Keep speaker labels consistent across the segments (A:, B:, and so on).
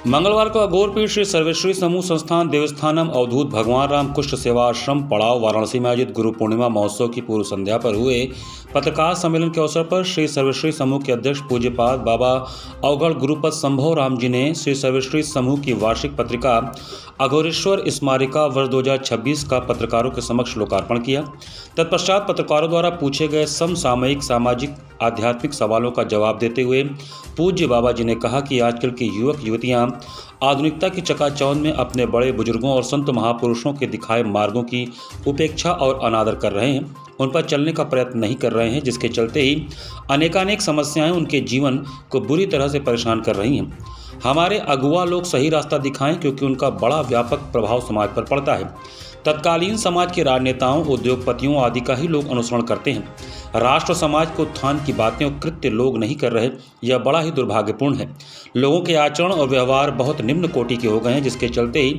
A: मंगलवार को अघोरपीठ श्री सर्वेश्वरी समूह संस्थान देवस्थानम अवधूत भगवान राम कुष्ठ सेवा आश्रम पड़ाव वाराणसी में आयोजित गुरु पूर्णिमा महोत्सव की पूर्व संध्या पर हुए पत्रकार सम्मेलन के अवसर पर श्री सर्वेश्वरी समूह के अध्यक्ष पूज्यपाद बाबा अवगढ़ गुरुपद संभव राम जी ने श्री सर्वेश्वरी समूह की वार्षिक पत्रिका अघोरेश्वर स्मारिका वर्ष 2026 का पत्रकारों के समक्ष लोकार्पण किया। तत्पश्चात पत्रकारों द्वारा पूछे गए समसामयिक सामाजिक आध्यात्मिक सवालों का जवाब देते हुए पूज्य बाबा जी ने कहा कि आजकल के युवक युवतियां आधुनिकता की चकाचौंध में अपने बड़े बुजुर्गों और संत महापुरुषों के दिखाए मार्गों की उपेक्षा और अनादर कर रहे हैं, उन पर चलने का प्रयत्न नहीं कर रहे हैं, जिसके चलते ही अनेकानेक समस्याएं उनके जीवन को बुरी तरह से परेशान कर रही हैं। हमारे अगुआ लोग सही रास्ता दिखाएं, क्योंकि उनका बड़ा व्यापक प्रभाव समाज पर पड़ता है। तत्कालीन समाज के राजनेताओं, उद्योगपतियों आदि का ही लोग अनुसरण करते हैं। राष्ट्र समाज के उत्थान की बातें और कृत्य लोग नहीं कर रहे, यह बड़ा ही दुर्भाग्यपूर्ण है। लोगों के आचरण और व्यवहार बहुत निम्न कोटि के हो गए हैं, जिसके चलते ही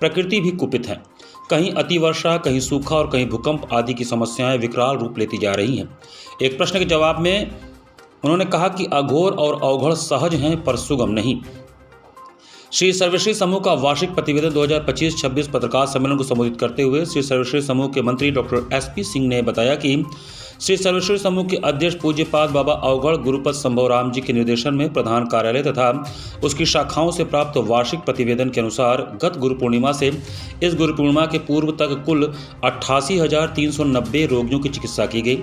A: प्रकृति भी कुपित है। कहीं अतिवर्षा, कहीं सूखा और कहीं भूकंप आदि की समस्याएं विकराल रूप लेती जा रही हैं। एक प्रश्न के जवाब में उन्होंने कहा कि अघोर और अवघड़ सहज हैं पर सुगम नहीं। श्री सर्वेश्वरी समूह का वार्षिक प्रतिवेदन 2025-26 पत्रकार सम्मेलन को संबोधित करते हुए श्री सर्वेश्वरी समूह के मंत्री डॉक्टर SP सिंह ने बताया कि श्री सर्वेश्वरी समूह के अध्यक्ष पूज्यपाद बाबा अवगढ़ गुरुपद संभव राम जी के निर्देशन में प्रधान कार्यालय तथा उसकी शाखाओं से प्राप्त वार्षिक प्रतिवेदन के अनुसार गत गुरु पूर्णिमा से इस गुरु पूर्णिमा के पूर्व तक कुल 88,390 रोगियों की चिकित्सा की गई।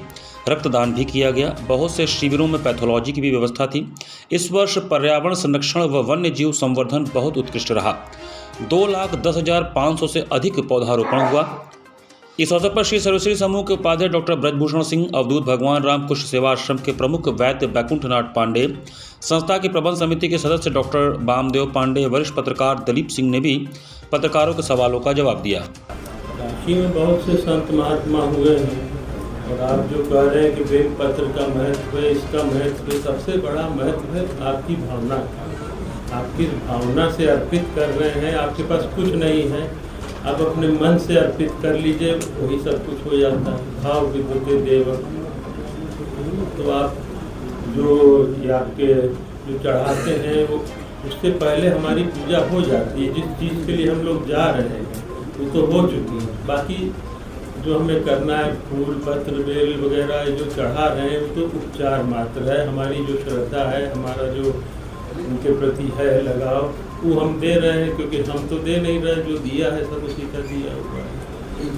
A: रक्तदान भी किया गया। बहुत से शिविरों में पैथोलॉजी की भी व्यवस्था थी। इस वर्ष पर्यावरण संरक्षण व वन्य जीव संवर्धन बहुत उत्कृष्ट रहा। 2,10,500 से अधिक पौधारोपण हुआ। इस अवसर पर श्री सर्वेश्वरी समूह के उपाध्यक्ष डॉक्टर ब्रजभूषण सिंह, अवधूत भगवान राम कुष्ठ सेवा आश्रम के प्रमुख वैद्य बैकुंठनाथ पांडे, संस्था की प्रबंध समिति के सदस्य डॉक्टर वामदेव पांडे, वरिष्ठ पत्रकार दलीप सिंह ने भी पत्रकारों के सवालों का जवाब दिया।
B: काशी में बहुत से संत महात्मा हुए हैं और आप जो कह रहे हैं कि बेल पत्र का महत्व है, इसका महत्व है, सबसे बड़ा महत्व है आपकी भावना का। आपकी भावना से अर्पित कर रहे हैं, आपके पास कुछ नहीं है, आप अपने मन से अर्पित कर लीजिए, वही सब कुछ हो जाता है। भाव विभूति देव। तो आप जो आपके जो चढ़ाते हैं वो उससे पहले हमारी पूजा हो जाती है। जिस चीज़ के लिए हम लोग जा रहे हैं वो तो हो चुकी है। बाकी जो हमें करना है, फूल पत्र बेल वगैरह जो चढ़ा रहे हैं वो तो उपचार मात्र है। हमारी जो श्रद्धा है, हमारा जो उनके प्रति है लगाव, वो हम दे रहे हैं, क्योंकि हम तो दे नहीं रहे, जो दिया है सब उसी का दिया हुआ है।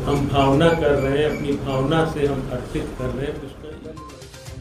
B: हम भावना कर रहे हैं, अपनी भावना से हम अर्पित कर रहे हैं।